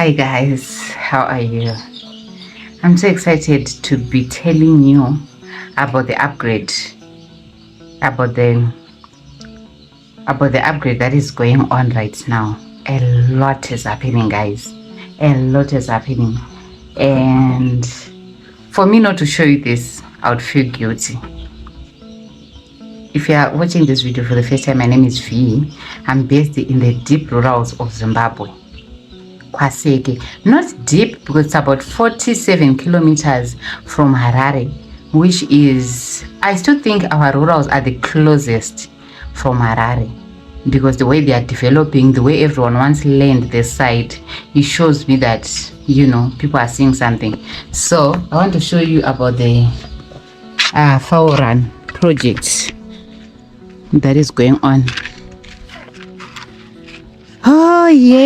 Hi guys, how are you? I'm so excited to be telling you about the upgrade, about the upgrade that is going on right now. A lot is happening, guys. A lot is happening, and for me not to show you this, I would feel guilty. If you are watching this video for the first time, my name is V. I'm based in the deep rurals of Zimbabwe. Kwaseke, not deep because it's about 47 kilometers from Harare, which is, I still think our rurals are the closest from Harare because the way they are developing, the way everyone wants land this side, it shows me that, you know, people are seeing something. So I want to show you about the Fauran project that is going on. Oh yes.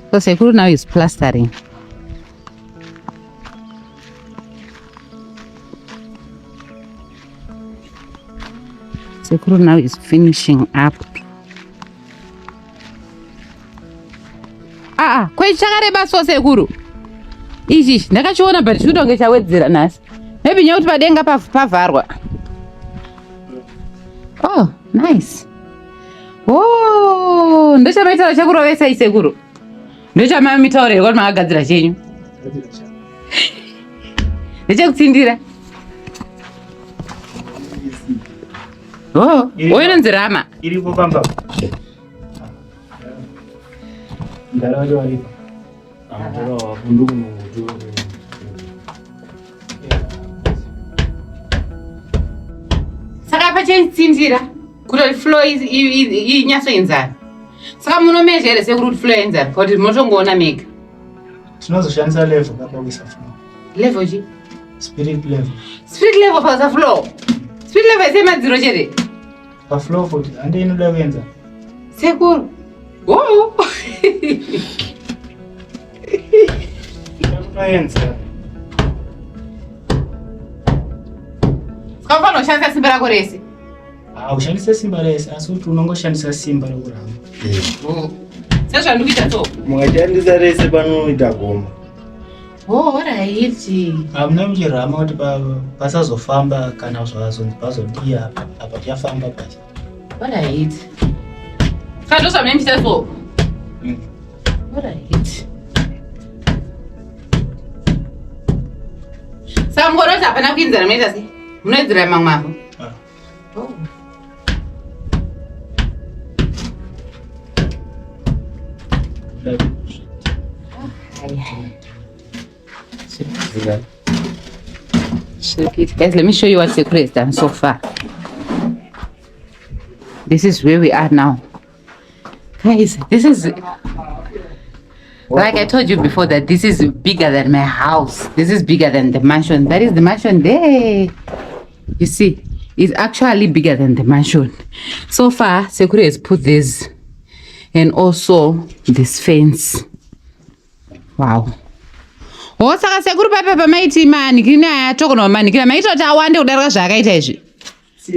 So Sekuru now is plastering. Sekuru now is finishing up. Kwaichakareba so Sekuru. Ichi ndakachiona but chitonge chawedzera nasi. Maybe nyauti padenga pavharwa. Oh, nice. Oh, ndochamitaura chakurovesa Sekuru. Ndochamamitaurira kuti makagadzira chenyu. Ndechekutsindira. Oh, inonzi rama. Iripo pamba. Ndarajo walipo. Amatola bunduku mutu. Saka pachetsindira kuti flow inyasoenzana. Saka munomezhere Sekuru flow enzana kuti motongoona mega. Tinozoshandisa level kapawisa flow. Level chi? Spirit level. Spirit level pausa flow. Spirit level isemadziro chete. Pa flow futhi ande inoda kuenza. Sekuru. Oh. Kuenza. Skafana ushandisa simba rako rese. Ushandisa simba rese asi kuti unongoshandisa simba rekuramba. Sasa ndikuita so. Mungashandisa rese panoita gomba. Oh, alright. Amuna mchirama kuti pasazofamba kana zvazonzi pazodiya apa chafamba basi. Alright. Sasa ndosa mnemita so. Alright. Sasa mngorota hapana kuinzana mnaita si? Mnoedzera mamwako. Oh. Guys, let me show you what Sekuru has done so far. This is where we are now. Guys, this is, like I told you before, that this is bigger than my house. This is bigger than the mansion. That is the mansion there. You see, it's actually bigger than the mansion. So far, Sekuru has put this and also this fence. Wow. Oh, saka Sekuru papa maiti manikina tokono manikina maito tawande kudarika zvakaita izvi.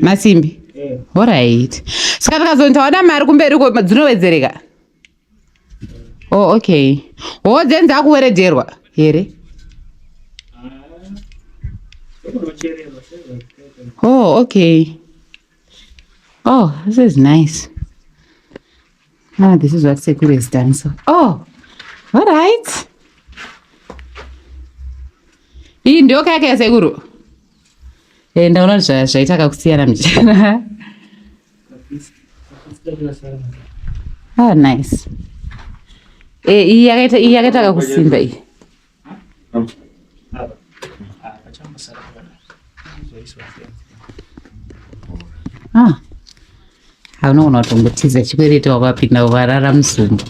Masimbi. Alright. Saka takazontaona mari kumberi ko dzinowedzereka. Oh, okay. Oh, dzenza kuweredherwa here. Oh, okay. Oh, this is nice. Ah, this is what Sekuru has done. So, oh, all right. Hii ndio kaka ya Sekuru. Ndaona zvaitaka kusiyana mchana. Oh, nice. Iyi yakaitaka kusimba iyi. Haunogona kutombotiza chikwereti wakapinda ukarara musumbu.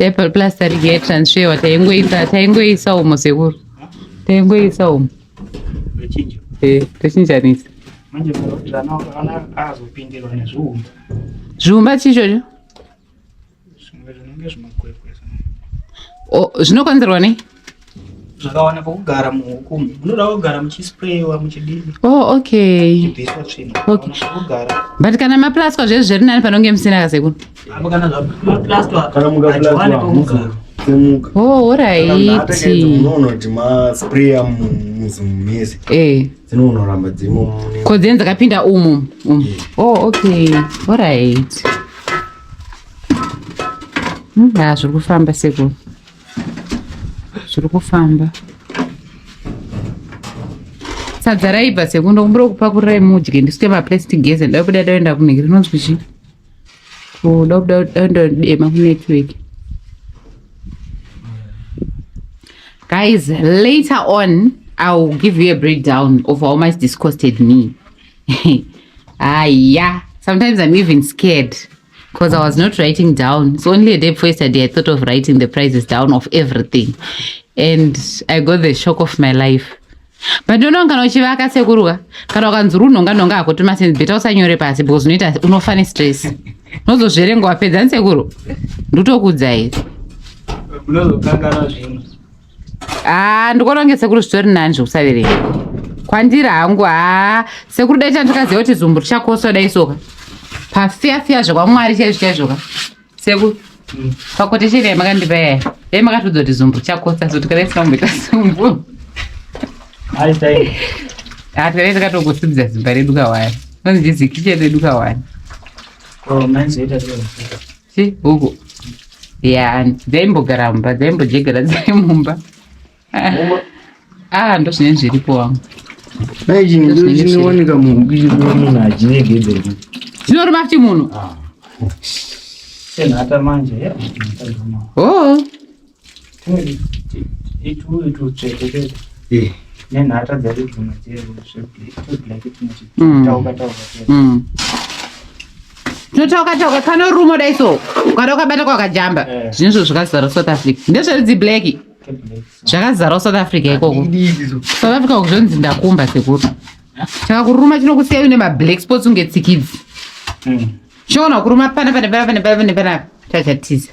Apple plaster transfer taingoisa umo Sekuru. Taingoisa umo. Tochinjanisa. Manje ana azopindirwa nezviumbu. Zvumba chichocho? Oh, zvinokonzerwa nei? Zvakawana pokugara muhuku. Munoda kugara muchisprayiwa muchidini. Oh, okay. Chibviswa tsvina. Okay. Kugara. But kana maplaswa zvezvo zviri nani panonge musina kasekuru? Apo kana maplastwa. Kana mukaplaswa kugara. Oh, alright. Unoona kuti masprayer mumezi. Dzinonoramba dzirimo mune. Ko dzenza kapinda umu. Oh, okay. Alright. Zviri kufamba sekuru. Zviri kufamba. Sadza raibva sekundo kumbura kupakurirai mudye ndisike maplastic gese ndakuda daenda kunenge rinonzwi chi? Ndakuda dema kunetwork. Guys, later on I'll give you a breakdown of how much this costed me. Yeah. Sometimes I'm even scared because I was not writing down. It's only a day before yesterday I thought of writing the prices down of everything. And I got the shock of my life. But don't know kana uchivaka sekuruka. Kana ukanzuru nonga akuti masenzi beta usanyore pasi because unoita unofane stress. Nozozverenga wapedza nsekuru. Ndotokudzai. Unozokangana zvinhu. Ndikuona kunge sekuru zvitori nani zvekusaverenga. Kwandiri hangu sekuru dai chandikaziva kuti zumbu richakosa dai soka. Pafiya zvakwamwari chaizvoka. Sekuru pakotesheri yamakandipa yaya. Dai makatodza kuti zumbu richakosa so tikadai tikamboita zumbu. Tikadai tikatogosimudza zimba redu kawani. Nonzi kicheni redu kawani. Huku. Yeah, dzaimbogara mumba, dzaimbojegera dzai mumba. Ndozvine zviripo wangu. Chinowanika munhu achinegedze. Chinoruma kuti munhu? Senhata manje. Oh. Itu tsvekeke. Nenhata dzari dzimwe tauka kana rumo dai so kana ukabata kwakajamba zvinizvo zvakazara South Africa ndezveridzi black zvakazara South Africa ikoko South Africa kuzvonzi ndakumba sekuru chakakuruma chinokusiya une mablack spots unge tsikidzi chiona kuruma pana chachatiza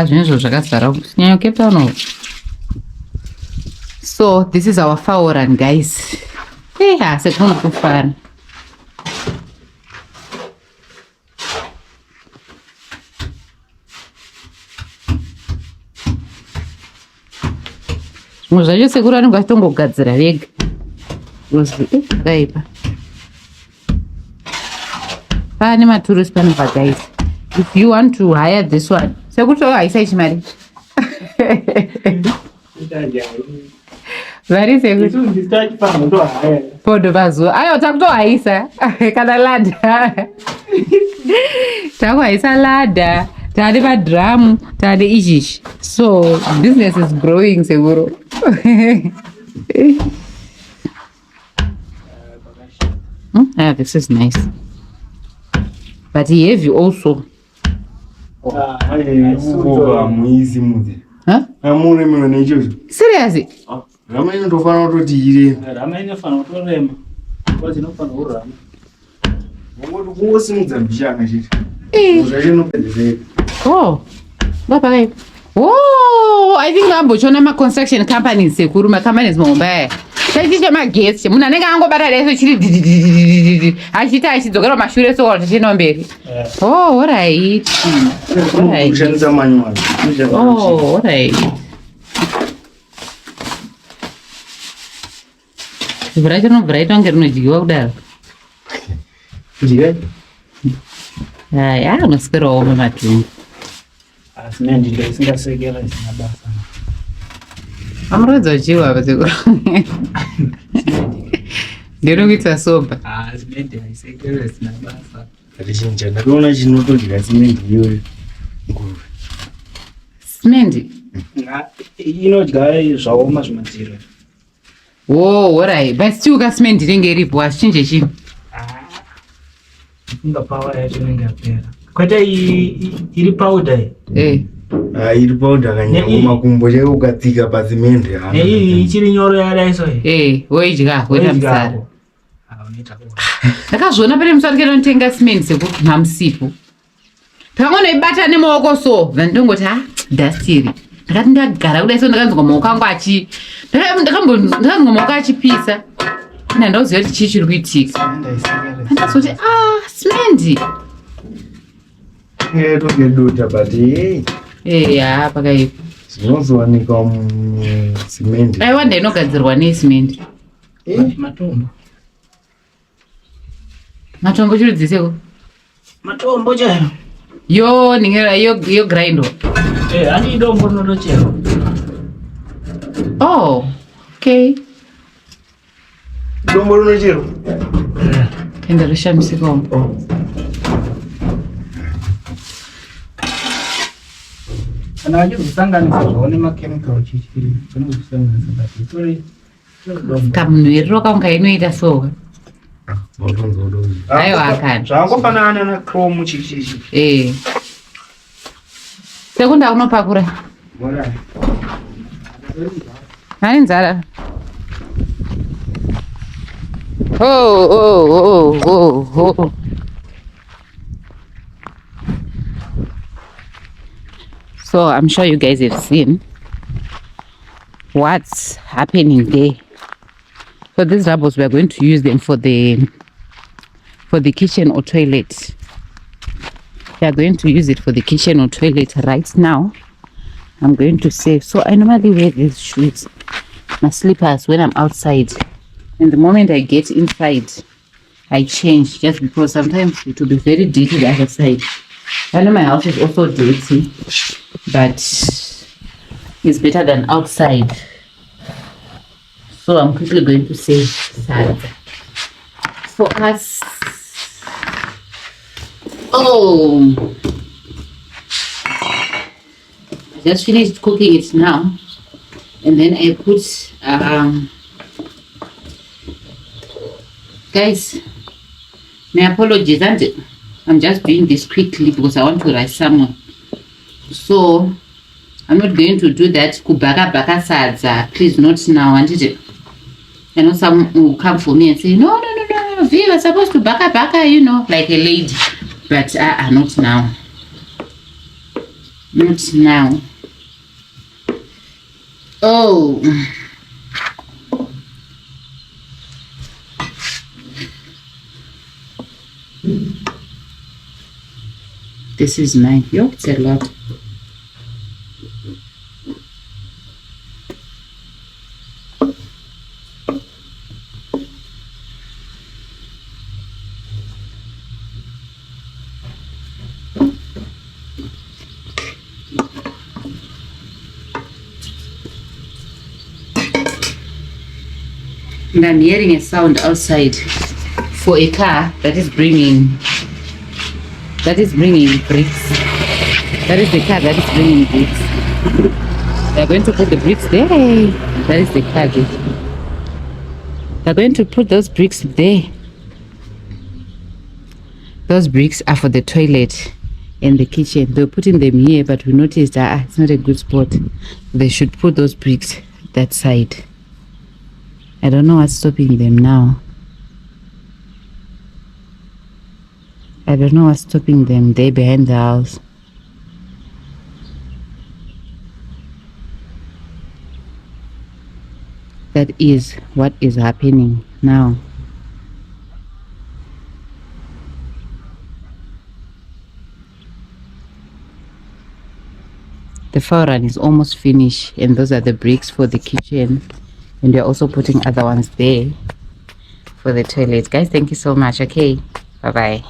zvinizvo zvakazara kunyanya Cape Town. So this is our foul run, guys. Sekuru kufara. Muzvacho sekuru anenge achitongogadzira vega. Gaipa. Pane maturusi panobva, guys. If you want to hire this one, sekuru haisa chimari. Vari sekuru. Podo vazuva. Ayo takutohaisa. Kana ladha. Takuhaisa ladha. Tade madrum, tade ichichi. So business is growing seguro. This is nice. But heavy also. Seriously? Rama inofana kutoti irema. Rama inofana kutorema. Because inofana kurama. Kungosimudza mbishana chete. Oh, bye. Oh, I think ambochona ma-construction companies sekuru, ma-companies mahombaya. Chachicha magetsi, munhu anenge angobata daiso chiri achita achidzokera mashure sokora chichienda mberi. Oh, alright. Kushandisa manual. Oh, alright. Zibva racho nobva raita kunge rinodyiwa kudaro. Kudya? Unoswerawo mumadhumbu. Asi ndinda isingasekera isina basa. Amurodza uchiwa apa sekuru. Ndinokuita soba. Simende haisekera isina basa. Ati chinja ndakaona chinotodya simende iyoyo. Nguruve. Simende? Inodya zvaoma zvimadziro. Oh, alright. But still simende inenge iripo asichinje chinhu. Inga power yacho inenge yapera. Kwete iri powder. Iri powder kanyama makumbo chake ukatsika pasimende. Ichiri nyoro yadaiso. Woidya, woita musara. unoita ndakazviona pane musi atikainotenga simeni sekuti mamusipo takangonoibata nemaoko so vandongoti dhastiri ndakati ndagara kudai so ndakanzwa maoko angu ndakambonzwa maoko achipisa ina ndauziva kuti chii chiri kuitika andazoti simendi tokeduta but eya pakaipa zvinozowanika musimende aiwa ndainogadzirwa nesimende matombo chirudziseko matombo chayo yo ningera yo grindo ani dombo nonochero okay dombo rinochero enda rishamisikawo kana vachizosanganisa zvavo nemakemikal chichiri vanozvisanganisa kamunhuwerero kaunga inoita so aiwa akani zvangofanana nacrom chichichi sekunda unopakura hani nzara So I'm sure you guys have seen what's happening there. So these rubbles, we are going to use them for the kitchen or toilet. We are going to use it for the kitchen or toilet right now. I'm going to save. So I normally wear these shoes, my slippers, when I'm outside. And the moment I get inside, I change, just because sometimes it will be very dirty the other side. I know my house is also dirty, but it's better than outside. So I'm quickly going to save salad for us. I just finished cooking it now, and then I put guys, my apologies, I'm just doing this quickly because I want to write somewhere. So I'm not going to do that kubaka sadza, please, not now. I know some will come for me and say no, we were supposed to baka like a lady, but not now, not now. This is mine. Yo, it's a lot. And I'm hearing a sound outside for a car that is bringing bricks. That is the car that is bringing bricks. They're going to put the bricks there. That is the car there. They're going to put those bricks there. Those bricks are for the toilet and the kitchen. They're putting them here, but we noticed that it's not a good spot. They should put those bricks that side. I don't know what's stopping them now. I don't know what's stopping them there behind the house. That is what is happening now. The fire run is almost finished, and those are the bricks for the kitchen, and they're also putting other ones there for the toilet. Guys, thank you so much. Okay, bye bye.